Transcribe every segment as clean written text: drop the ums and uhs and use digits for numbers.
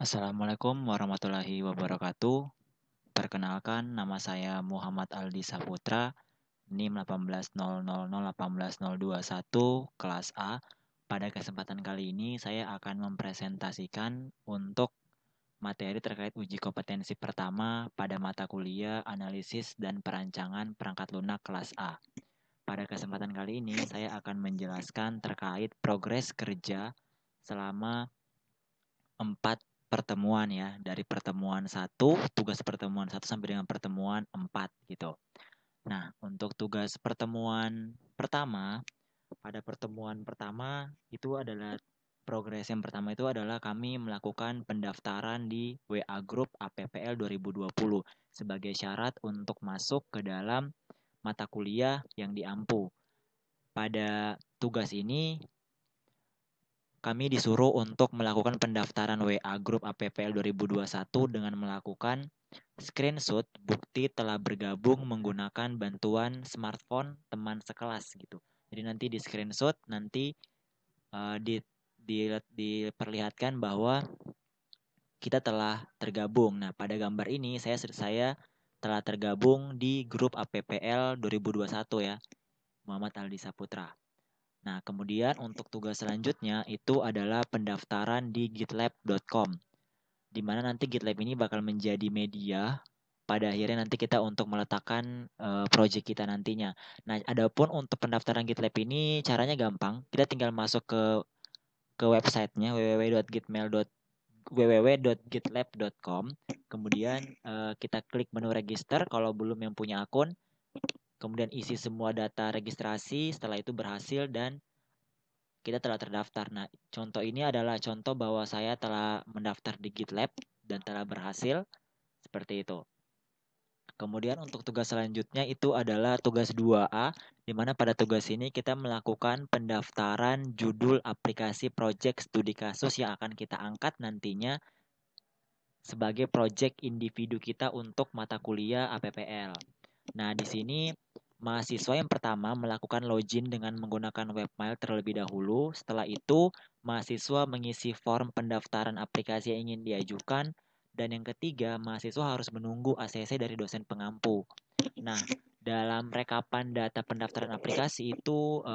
Assalamualaikum warahmatullahi wabarakatuh. Perkenalkan, nama saya Muhammad Aldi Saputra, NIM 1800018021, kelas A. Pada kesempatan kali ini, saya akan mempresentasikan untuk materi terkait uji kompetensi pertama pada mata kuliah Analisis dan Perancangan Perangkat Lunak kelas A. Pada kesempatan kali ini, saya akan menjelaskan terkait progres kerja selama 4 pertemuan ya, dari pertemuan 1, tugas pertemuan 1 sampai dengan pertemuan 4 gitu. Nah, untuk tugas pertemuan pertama, pada pertemuan pertama itu adalah progres yang pertama itu adalah kami melakukan pendaftaran di WA Group APPL 2020 sebagai syarat untuk masuk ke dalam mata kuliah yang diampu. Pada tugas ini kami disuruh untuk melakukan pendaftaran WA Group APPL 2021 dengan melakukan screenshot bukti telah bergabung menggunakan bantuan smartphone teman sekelas gitu. Jadi nanti di screenshot nanti diperlihatkan bahwa kita telah tergabung. Nah, pada gambar ini saya telah tergabung di grup APPL 2021 ya, Muhammad Aldi Saputra. Nah, kemudian untuk tugas selanjutnya itu adalah pendaftaran di gitlab.com, di mana nanti GitLab ini bakal menjadi media pada akhirnya nanti kita untuk meletakkan project kita nantinya. Nah, adapun untuk pendaftaran GitLab ini caranya gampang. Kita tinggal masuk ke websitenya www.gitlab.com. Kemudian kita klik menu register kalau belum yang punya akun. Kemudian isi semua data registrasi, setelah itu berhasil dan kita telah terdaftar. Nah, contoh ini adalah contoh bahwa saya telah mendaftar di GitLab dan telah berhasil seperti itu. Kemudian untuk tugas selanjutnya itu adalah tugas 2A, di mana pada tugas ini kita melakukan pendaftaran judul aplikasi project studi kasus yang akan kita angkat nantinya sebagai project individu kita untuk mata kuliah APPL. Nah, di sini mahasiswa yang pertama melakukan login dengan menggunakan webmail terlebih dahulu. Setelah itu, mahasiswa mengisi form pendaftaran aplikasi yang ingin diajukan. Dan yang ketiga, mahasiswa harus menunggu ACC dari dosen pengampu. Nah, dalam rekapan data pendaftaran aplikasi itu,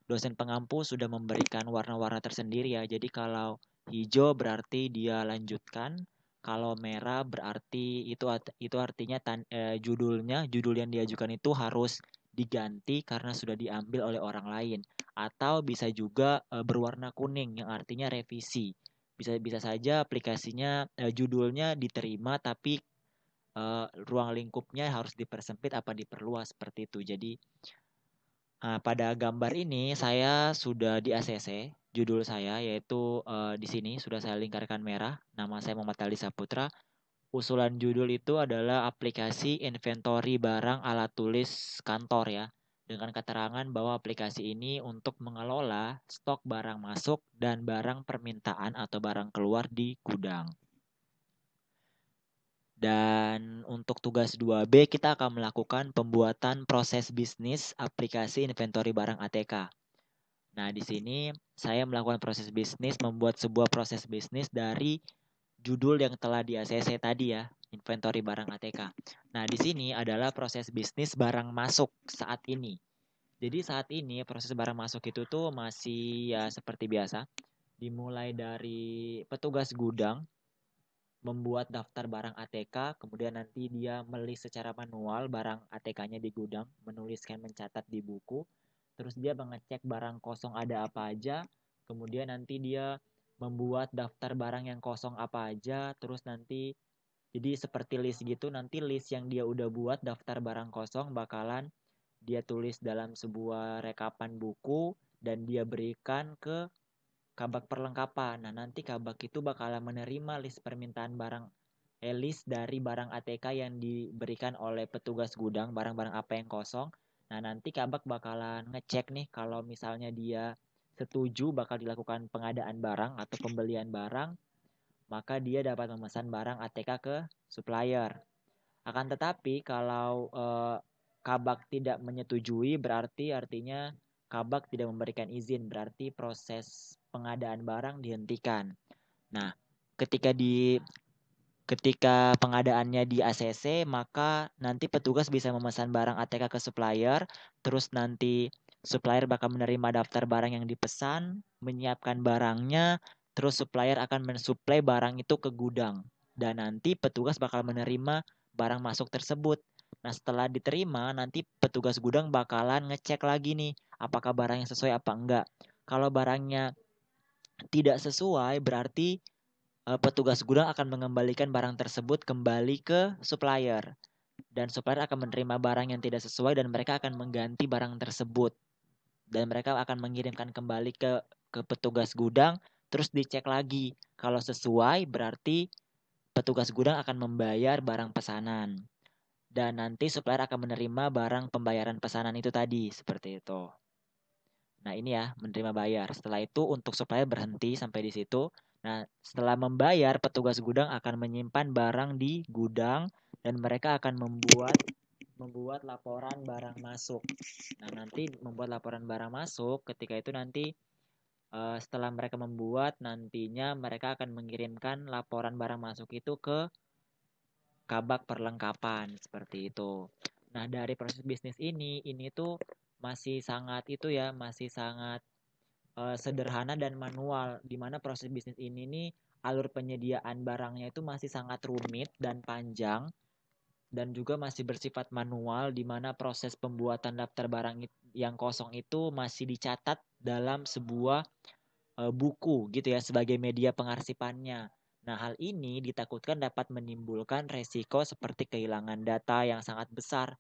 dosen pengampu sudah memberikan warna-warna tersendiri ya. Jadi kalau hijau berarti dia lanjutkan, kalau merah berarti itu artinya judul yang diajukan itu harus diganti karena sudah diambil oleh orang lain, atau bisa juga berwarna kuning yang artinya revisi. Bisa saja aplikasinya judulnya diterima tapi ruang lingkupnya harus dipersempit apa diperluas seperti itu. Jadi pada gambar ini saya sudah di ACC judul saya yaitu di sini sudah saya lingkarkan merah. Nama saya Muhammad Ali Saputra. Usulan judul itu adalah aplikasi inventory barang alat tulis kantor ya. Dengan keterangan bahwa aplikasi ini untuk mengelola stok barang masuk dan barang permintaan atau barang keluar di gudang. Dan untuk tugas 2B kita akan melakukan pembuatan proses bisnis aplikasi inventory barang ATK. Nah, di sini saya melakukan proses bisnis, membuat sebuah proses bisnis dari judul yang telah di ACC tadi ya, inventory barang ATK. Nah, di sini adalah proses bisnis barang masuk saat ini. Jadi saat ini proses barang masuk itu tuh masih ya seperti biasa. Dimulai dari petugas gudang membuat daftar barang ATK, kemudian nanti dia melist secara manual barang ATK-nya di gudang, menuliskan, mencatat di buku, terus dia mengecek barang kosong ada apa aja, kemudian nanti dia membuat daftar barang yang kosong apa aja, terus nanti jadi seperti list gitu, nanti list yang dia udah buat daftar barang kosong bakalan dia tulis dalam sebuah rekapan buku dan dia berikan ke kabak perlengkapan. Nah, nanti kabak itu bakalan menerima list permintaan list dari barang ATK yang diberikan oleh petugas gudang, barang-barang apa yang kosong. Nah, nanti kabak bakalan ngecek nih kalau misalnya dia setuju bakal dilakukan pengadaan barang atau pembelian barang, maka dia dapat memesan barang ATK ke supplier. Akan tetapi kalau kabak tidak menyetujui berarti artinya kabak tidak memberikan izin, berarti proses pengadaan barang dihentikan. Nah, ketika pengadaannya di ACC, maka nanti petugas bisa memesan barang ATK ke supplier, terus nanti supplier bakal menerima daftar barang yang dipesan, menyiapkan barangnya, terus supplier akan mensuplai barang itu ke gudang. Dan nanti petugas bakal menerima barang masuk tersebut. Nah, setelah diterima, nanti petugas gudang bakalan ngecek lagi nih, apakah barangnya sesuai apa enggak. Kalau barangnya tidak sesuai, berarti petugas gudang akan mengembalikan barang tersebut kembali ke supplier. Dan supplier akan menerima barang yang tidak sesuai dan mereka akan mengganti barang tersebut. Dan mereka akan mengirimkan kembali ke petugas gudang, terus dicek lagi. Kalau sesuai, berarti petugas gudang akan membayar barang pesanan. Dan nanti supplier akan menerima barang pembayaran pesanan itu tadi, seperti itu. Nah, ini ya, menerima bayar. Setelah itu untuk supplier berhenti sampai di situ. Nah, setelah membayar, petugas gudang akan menyimpan barang di gudang dan mereka akan membuat laporan barang masuk. Nah, nanti membuat laporan barang masuk, ketika itu nanti setelah mereka membuat, nantinya mereka akan mengirimkan laporan barang masuk itu ke kabak perlengkapan, seperti itu. Nah, dari proses bisnis ini tuh masih sangat sederhana dan manual, di mana proses bisnis ini nih alur penyediaan barangnya itu masih sangat rumit dan panjang dan juga masih bersifat manual, di mana proses pembuatan daftar barang yang kosong itu masih dicatat dalam sebuah buku gitu ya sebagai media pengarsipannya. Nah, hal ini ditakutkan dapat menimbulkan resiko seperti kehilangan data yang sangat besar.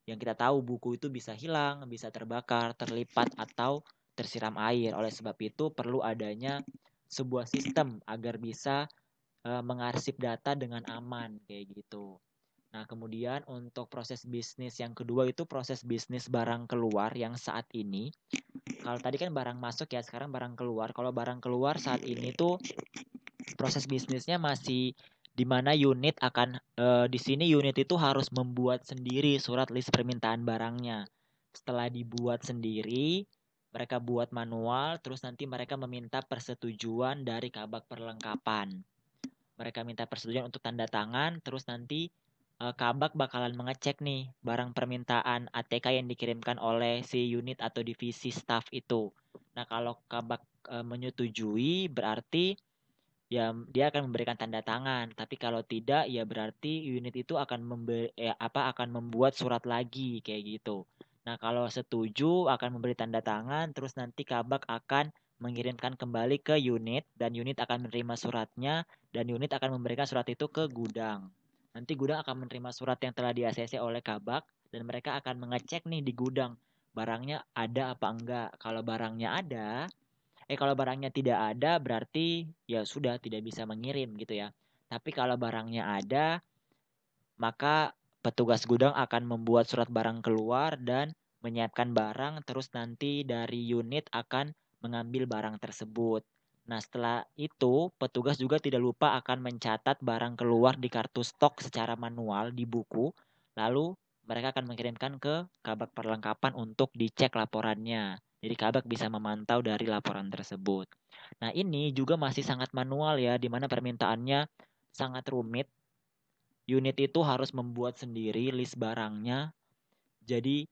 Yang kita tahu buku itu bisa hilang, bisa terbakar, terlipat, atau tersiram air. Oleh sebab itu perlu adanya sebuah sistem agar bisa mengarsip data dengan aman kayak gitu. Nah, kemudian untuk proses bisnis yang kedua itu proses bisnis barang keluar yang saat ini. Kalau tadi kan barang masuk ya, sekarang barang keluar. Kalau barang keluar saat ini tuh proses bisnisnya masih di mana unit akan di sini unit itu harus membuat sendiri surat list permintaan barangnya. Setelah dibuat sendiri, mereka buat manual, terus nanti mereka meminta persetujuan dari kabak perlengkapan. Mereka minta persetujuan untuk tanda tangan, terus nanti kabak bakalan mengecek nih barang permintaan ATK yang dikirimkan oleh si unit atau divisi staff itu. Nah, kalau kabak menyetujui berarti ya dia akan memberikan tanda tangan, tapi kalau tidak ya berarti unit itu akan membuat surat lagi kayak gitu. Nah, kalau setuju akan memberi tanda tangan, terus nanti kabak akan mengirimkan kembali ke unit dan unit akan menerima suratnya dan unit akan memberikan surat itu ke gudang. Nanti gudang akan menerima surat yang telah di-ACC oleh kabak dan mereka akan mengecek nih di gudang barangnya ada apa enggak. Kalau barangnya tidak ada berarti ya sudah tidak bisa mengirim gitu ya. Tapi kalau barangnya ada, maka petugas gudang akan membuat surat barang keluar dan menyiapkan barang, terus nanti dari unit akan mengambil barang tersebut. Nah, setelah itu petugas juga tidak lupa akan mencatat barang keluar di kartu stok secara manual di buku, lalu mereka akan mengirimkan ke kabak perlengkapan untuk dicek laporannya. Jadi kabak bisa memantau dari laporan tersebut. Nah, ini juga masih sangat manual ya, di mana permintaannya sangat rumit. Unit itu harus membuat sendiri list barangnya. Jadi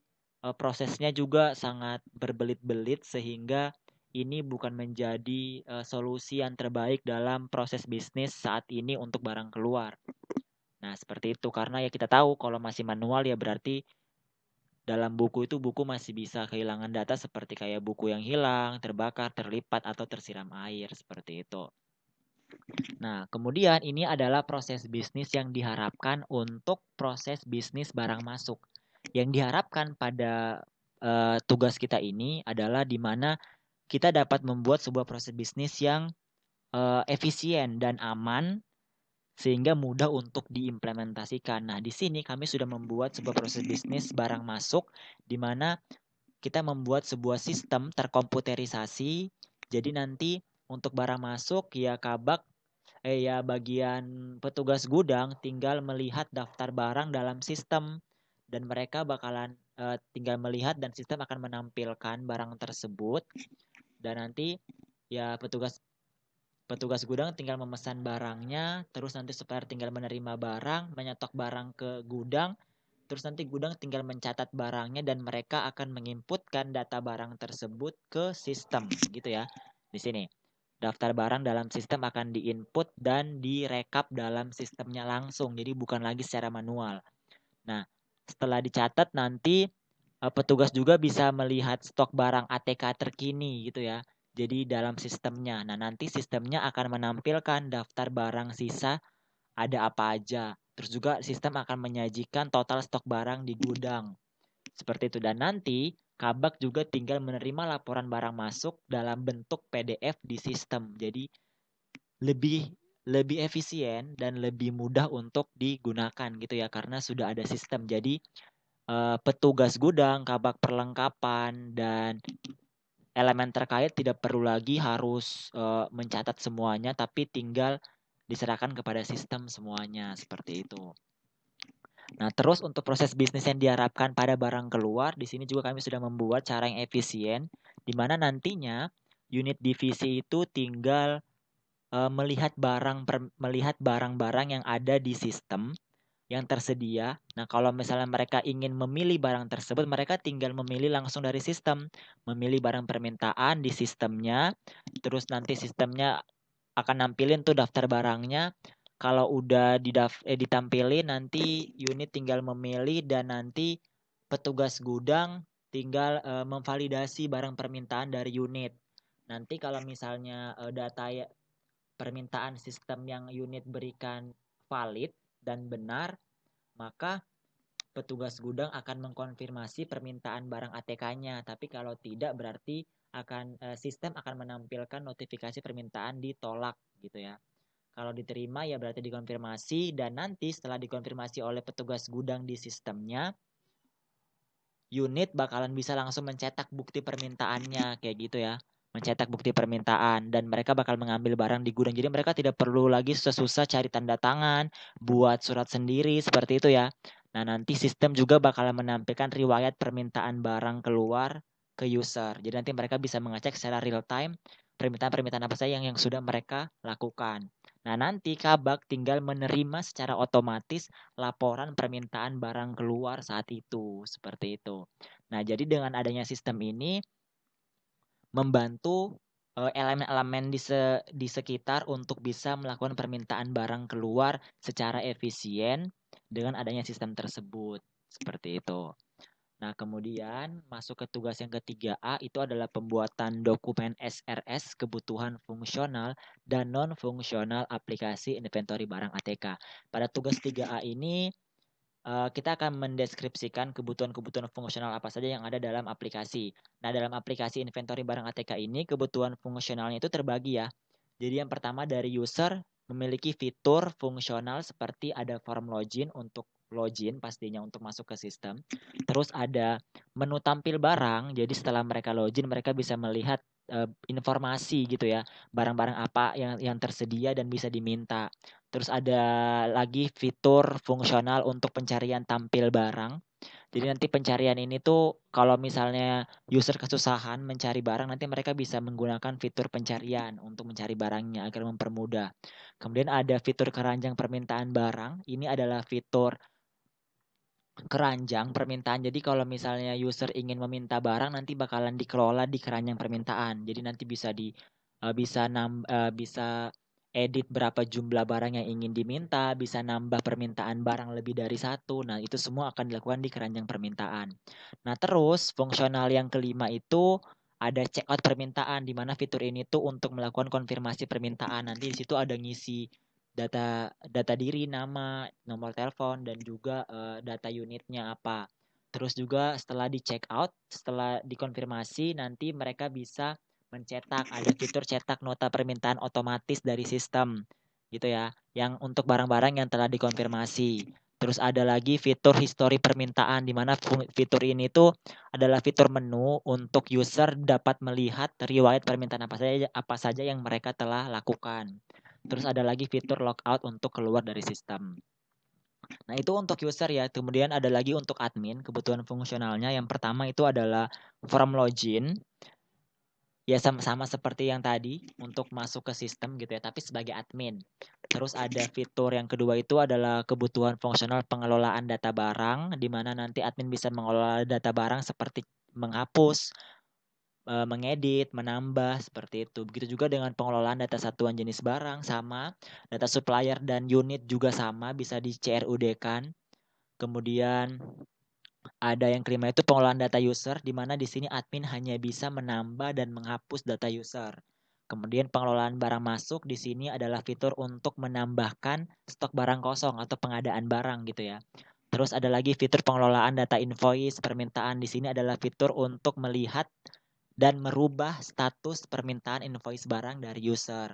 prosesnya juga sangat berbelit-belit sehingga ini bukan menjadi solusi yang terbaik dalam proses bisnis saat ini untuk barang keluar. Nah, seperti itu karena ya kita tahu kalau masih manual ya berarti dalam buku itu buku masih bisa kehilangan data seperti kayak buku yang hilang, terbakar, terlipat atau tersiram air seperti itu. Nah, kemudian ini adalah proses bisnis yang diharapkan untuk proses bisnis barang masuk. Yang diharapkan pada tugas kita ini adalah di mana kita dapat membuat sebuah proses bisnis yang efisien dan aman sehingga mudah untuk diimplementasikan. Nah, di sini kami sudah membuat sebuah proses bisnis barang masuk di mana kita membuat sebuah sistem terkomputerisasi. Jadi nanti untuk barang masuk ya bagian petugas gudang tinggal melihat daftar barang dalam sistem dan mereka bakalan tinggal melihat dan sistem akan menampilkan barang tersebut dan nanti ya petugas Petugas gudang tinggal memesan barangnya, terus nanti supplier tinggal menerima barang, menyetok barang ke gudang, terus nanti gudang tinggal mencatat barangnya dan mereka akan menginputkan data barang tersebut ke sistem gitu ya. Di sini daftar barang dalam sistem akan diinput dan direkap dalam sistemnya langsung. Jadi bukan lagi secara manual. Nah, setelah dicatat nanti petugas juga bisa melihat stok barang ATK terkini gitu ya. Jadi dalam sistemnya. Nah, nanti sistemnya akan menampilkan daftar barang sisa ada apa aja. Terus juga sistem akan menyajikan total stok barang di gudang. Seperti itu. Dan nanti Kabak juga tinggal menerima laporan barang masuk dalam bentuk PDF di sistem. Jadi lebih lebih efisien dan lebih mudah untuk digunakan gitu ya karena sudah ada sistem. Jadi petugas gudang, kabak perlengkapan dan elemen terkait tidak perlu lagi harus mencatat semuanya tapi tinggal diserahkan kepada sistem semuanya seperti itu. Nah, terus untuk proses bisnis yang diharapkan pada barang keluar, di sini juga kami sudah membuat cara yang efisien, di mana nantinya unit divisi itu tinggal melihat barang-barang yang ada di sistem yang tersedia. Nah, kalau misalnya mereka ingin memilih barang tersebut, mereka tinggal memilih langsung dari sistem, memilih barang permintaan di sistemnya, terus nanti sistemnya akan nampilin tuh daftar barangnya. Kalau udah ditampilin nanti unit tinggal memilih dan nanti petugas gudang tinggal memvalidasi barang permintaan dari unit. Nanti kalau misalnya data permintaan sistem yang unit berikan valid dan benar, maka petugas gudang akan mengkonfirmasi permintaan barang ATK-nya. Tapi kalau tidak berarti sistem akan menampilkan notifikasi permintaan ditolak gitu ya. Kalau diterima ya berarti dikonfirmasi dan nanti setelah dikonfirmasi oleh petugas gudang di sistemnya, unit bakalan bisa langsung mencetak bukti permintaannya kayak gitu ya. Mencetak bukti permintaan dan mereka bakal mengambil barang di gudang. Jadi mereka tidak perlu lagi susah-susah cari tanda tangan, buat surat sendiri seperti itu ya. Nah, nanti sistem juga bakal menampilkan riwayat permintaan barang keluar ke user. Jadi nanti mereka bisa mengecek secara real time permintaan-permintaan apa saja yang sudah mereka lakukan. Nah, nanti Kabak tinggal menerima secara otomatis laporan permintaan barang keluar saat itu, seperti itu. Nah, jadi dengan adanya sistem ini membantu elemen-elemen di sekitar untuk bisa melakukan permintaan barang keluar secara efisien dengan adanya sistem tersebut. Seperti itu. Nah, kemudian masuk ke tugas yang ketiga A itu adalah pembuatan dokumen SRS kebutuhan fungsional dan non-fungsional aplikasi inventory barang ATK. Pada tugas 3A ini kita akan mendeskripsikan kebutuhan-kebutuhan fungsional apa saja yang ada dalam aplikasi. Nah, dalam aplikasi inventory barang ATK ini kebutuhan fungsionalnya itu terbagi ya. Jadi yang pertama dari user memiliki fitur fungsional seperti ada form login untuk login pastinya untuk masuk ke sistem. Terus ada menu tampil barang. Jadi setelah mereka login mereka bisa melihat informasi gitu ya, barang-barang apa yang tersedia dan bisa diminta. Terus ada lagi fitur fungsional untuk pencarian tampil barang. Jadi nanti pencarian ini tuh kalau misalnya user kesusahan mencari barang nanti mereka bisa menggunakan fitur pencarian untuk mencari barangnya agar mempermudah. Kemudian ada fitur keranjang permintaan barang. Ini adalah fitur keranjang permintaan. Jadi kalau misalnya user ingin meminta barang nanti bakalan dikelola di keranjang permintaan. Jadi nanti bisa edit berapa jumlah barang yang ingin diminta, bisa nambah permintaan barang lebih dari satu. Nah, itu semua akan dilakukan di keranjang permintaan. Nah, terus fungsional yang kelima itu ada checkout permintaan di mana fitur ini tuh untuk melakukan konfirmasi permintaan. Nanti di situ ada ngisi data diri, nama, nomor telepon dan juga data unitnya apa. Terus juga setelah di check out, setelah dikonfirmasi nanti mereka bisa mencetak, ada fitur cetak nota permintaan otomatis dari sistem gitu ya, yang untuk barang-barang yang telah dikonfirmasi. Terus ada lagi fitur history permintaan di mana fitur ini tuh adalah fitur menu untuk user dapat melihat riwayat permintaan apa saja yang mereka telah lakukan. Terus ada lagi fitur logout untuk keluar dari sistem. Nah, itu untuk user ya. Kemudian ada lagi untuk admin, kebutuhan fungsionalnya. Yang pertama itu adalah form login. Ya sama seperti yang tadi untuk masuk ke sistem gitu ya, tapi sebagai admin. Terus ada fitur yang kedua itu adalah kebutuhan fungsional pengelolaan data barang, di mana nanti admin bisa mengelola data barang seperti menghapus, mengedit, menambah, seperti itu. Begitu juga dengan pengelolaan data satuan jenis barang sama, data supplier dan unit juga sama, bisa di CRUD-kan. Kemudian ada yang kelima itu pengelolaan data user, di mana di sini admin hanya bisa menambah dan menghapus data user. Kemudian pengelolaan barang masuk di sini adalah fitur untuk menambahkan stok barang kosong atau pengadaan barang gitu ya. Terus ada lagi fitur pengelolaan data invoice permintaan, di sini adalah fitur untuk melihat dan merubah status permintaan invoice barang dari user.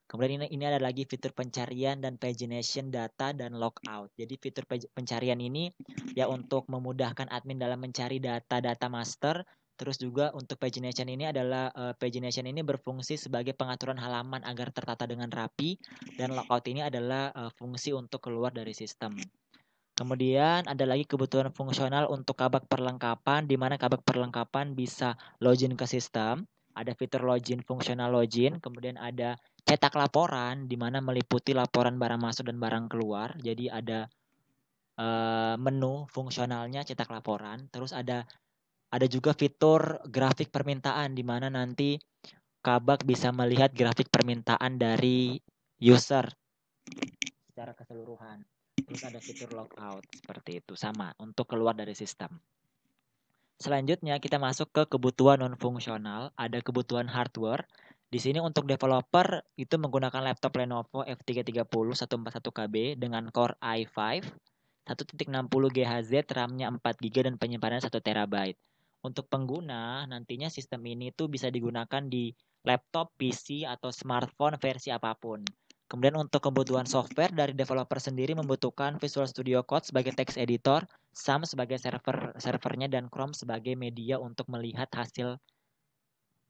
Kemudian ini ada lagi fitur pencarian dan pagination data dan logout. Jadi fitur pencarian ini ya untuk memudahkan admin dalam mencari data-data master. Terus juga untuk pagination ini adalah pagination ini berfungsi sebagai pengaturan halaman agar tertata dengan rapi, dan logout ini adalah fungsi untuk keluar dari sistem. Kemudian ada lagi kebutuhan fungsional untuk kabak perlengkapan, di mana kabak perlengkapan bisa login ke sistem. Ada fitur login, fungsional login. Kemudian ada cetak laporan, di mana meliputi laporan barang masuk dan barang keluar. Jadi ada menu fungsionalnya cetak laporan. Terus ada juga fitur grafik permintaan, di mana nanti kabak bisa melihat grafik permintaan dari user secara keseluruhan. Terus ada fitur logout seperti itu, sama untuk keluar dari sistem. Selanjutnya kita masuk ke kebutuhan non fungsional, ada kebutuhan hardware. Di sini untuk developer itu menggunakan laptop Lenovo F330 141KB dengan Core i5 1.60 GHz, RAM-nya 4 GB dan penyimpanannya 1 TB. Untuk pengguna, nantinya sistem ini tuh bisa digunakan di laptop, PC, atau smartphone versi apapun. Kemudian untuk kebutuhan software dari developer sendiri membutuhkan Visual Studio Code sebagai text editor, SAM sebagai servernya, dan Chrome sebagai media untuk melihat hasil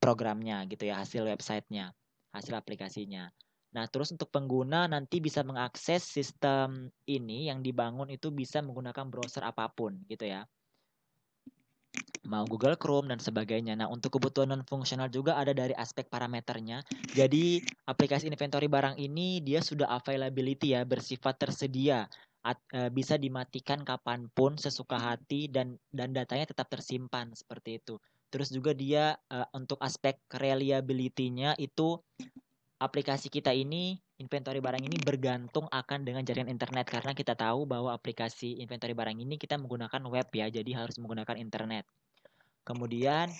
programnya gitu ya, hasil websitenya, hasil aplikasinya. Nah, terus untuk pengguna nanti bisa mengakses sistem ini yang dibangun itu bisa menggunakan browser apapun gitu ya. Mau Google Chrome dan sebagainya. Nah, untuk kebutuhan non fungsional juga ada dari aspek parameternya. Jadi, aplikasi inventory barang ini dia sudah availability ya, bersifat tersedia. Bisa dimatikan kapanpun sesuka hati, dan datanya tetap tersimpan seperti itu. Terus juga dia untuk aspek reliability-nya itu aplikasi kita ini, inventory barang ini bergantung akan dengan jaringan internet, karena kita tahu bahwa aplikasi inventory barang ini kita menggunakan web ya, jadi harus menggunakan internet. Kemudian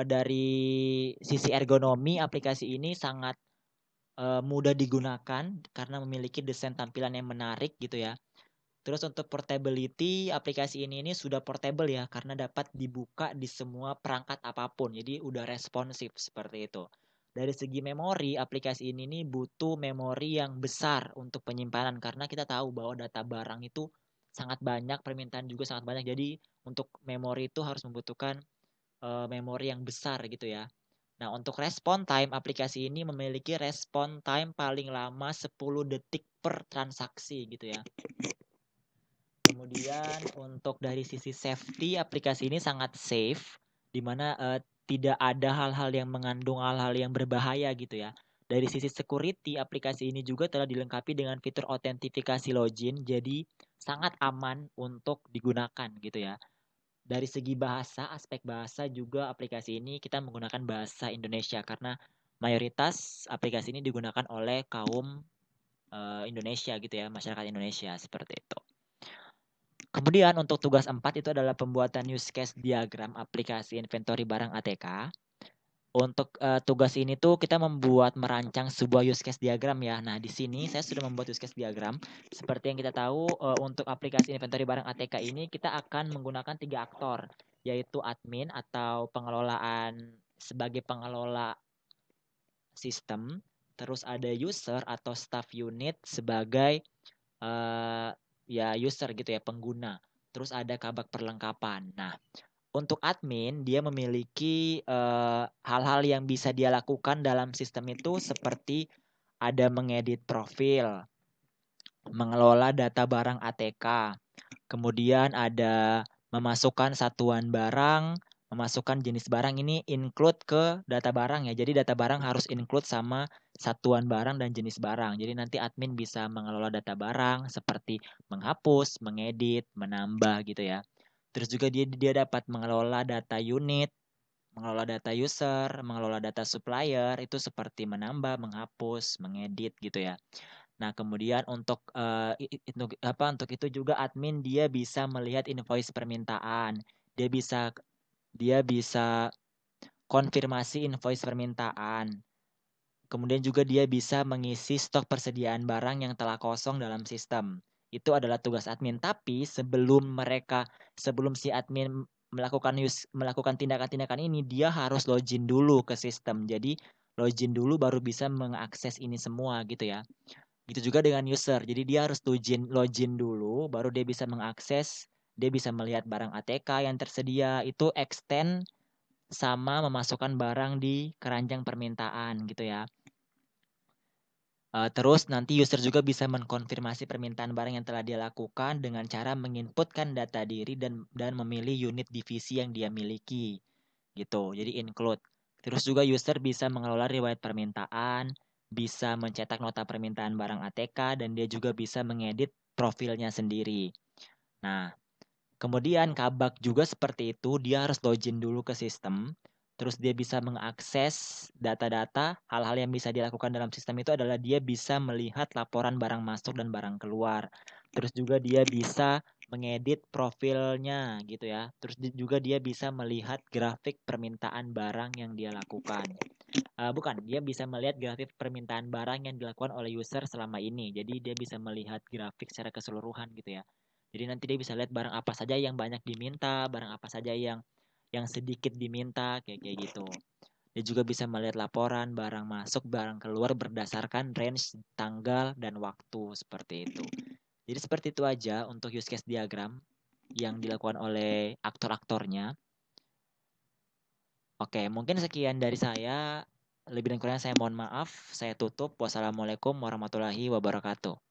dari sisi ergonomi aplikasi ini sangat mudah digunakan karena memiliki desain tampilan yang menarik gitu ya. Terus untuk portability, aplikasi ini sudah portable ya, karena dapat dibuka di semua perangkat apapun. Jadi udah responsif seperti itu. Dari segi memori, aplikasi ini butuh memori yang besar untuk penyimpanan, karena kita tahu bahwa data barang itu sangat banyak, permintaan juga sangat banyak. Jadi untuk memori itu harus membutuhkan memori yang besar gitu ya. Nah, untuk respon time, aplikasi ini memiliki respon time paling lama 10 detik per transaksi gitu ya. Kemudian untuk dari sisi safety, aplikasi ini sangat safe, di mana tidak ada hal-hal yang mengandung hal-hal yang berbahaya gitu ya. Dari sisi security, aplikasi ini juga telah dilengkapi dengan fitur autentifikasi login, jadi sangat aman untuk digunakan gitu ya. Dari segi bahasa, aspek bahasa juga aplikasi ini kita menggunakan bahasa Indonesia, karena mayoritas aplikasi ini digunakan oleh kaum Indonesia gitu ya, masyarakat Indonesia seperti itu. Kemudian untuk tugas 4 itu adalah pembuatan use case diagram aplikasi inventory barang ATK. Untuk tugas ini tuh kita merancang sebuah use case diagram ya. Nah, di sini saya sudah membuat use case diagram. Seperti yang kita tahu, untuk aplikasi inventory barang ATK ini kita akan menggunakan 3 aktor, yaitu admin atau pengelolaan sebagai pengelola sistem, terus ada user atau staff unit sebagai ya user gitu ya, pengguna. Terus ada kabak perlengkapan. Nah, untuk admin, dia memiliki hal-hal yang bisa dia lakukan dalam sistem itu, seperti ada mengedit profil, mengelola data barang ATK, kemudian ada memasukkan satuan barang, memasukkan jenis barang ini include ke data barang ya. Jadi data barang harus include sama satuan barang dan jenis barang. Jadi nanti admin bisa mengelola data barang seperti menghapus, mengedit, menambah gitu ya. Terus juga dia dapat mengelola data unit, mengelola data user, mengelola data supplier itu seperti menambah, menghapus, mengedit gitu ya. Nah, kemudian untuk untuk itu juga admin dia bisa melihat invoice permintaan. Dia bisa konfirmasi invoice permintaan. Kemudian juga dia bisa mengisi stok persediaan barang yang telah kosong dalam sistem. Itu adalah tugas admin. Tapi sebelum si admin melakukan tindakan-tindakan ini, dia harus login dulu ke sistem. Jadi login dulu baru bisa mengakses ini semua gitu ya. Gitu juga dengan user. Jadi dia harus login dulu, baru dia bisa mengakses, dia bisa melihat barang ATK yang tersedia, itu extend sama memasukkan barang di keranjang permintaan gitu ya. Terus nanti user juga bisa mengkonfirmasi permintaan barang yang telah dia lakukan dengan cara menginputkan data diri dan memilih unit divisi yang dia miliki gitu. Jadi include. Terus juga user bisa mengelola riwayat permintaan, bisa mencetak nota permintaan barang ATK, dan dia juga bisa mengedit profilnya sendiri. Nah, kemudian kabak juga seperti itu, dia harus login dulu ke sistem, terus dia bisa mengakses data-data. Hal-hal yang bisa dilakukan dalam sistem itu adalah dia bisa melihat laporan barang masuk dan barang keluar. Terus juga dia bisa mengedit profilnya gitu ya. Terus juga dia bisa melihat grafik permintaan barang yang dia lakukan. Bukan, dia bisa melihat grafik permintaan barang yang dilakukan oleh user selama ini. Jadi dia bisa melihat grafik secara keseluruhan gitu ya. Jadi nanti dia bisa lihat barang apa saja yang banyak diminta, barang apa saja yang sedikit diminta, kayak kayak gitu. Dia juga bisa melihat laporan barang masuk, barang keluar berdasarkan range tanggal dan waktu seperti itu. Jadi seperti itu aja untuk use case diagram yang dilakukan oleh aktor-aktornya. Oke, mungkin sekian dari saya. Lebih dan kurangnya saya mohon maaf. Saya tutup. Wassalamualaikum warahmatullahi wabarakatuh.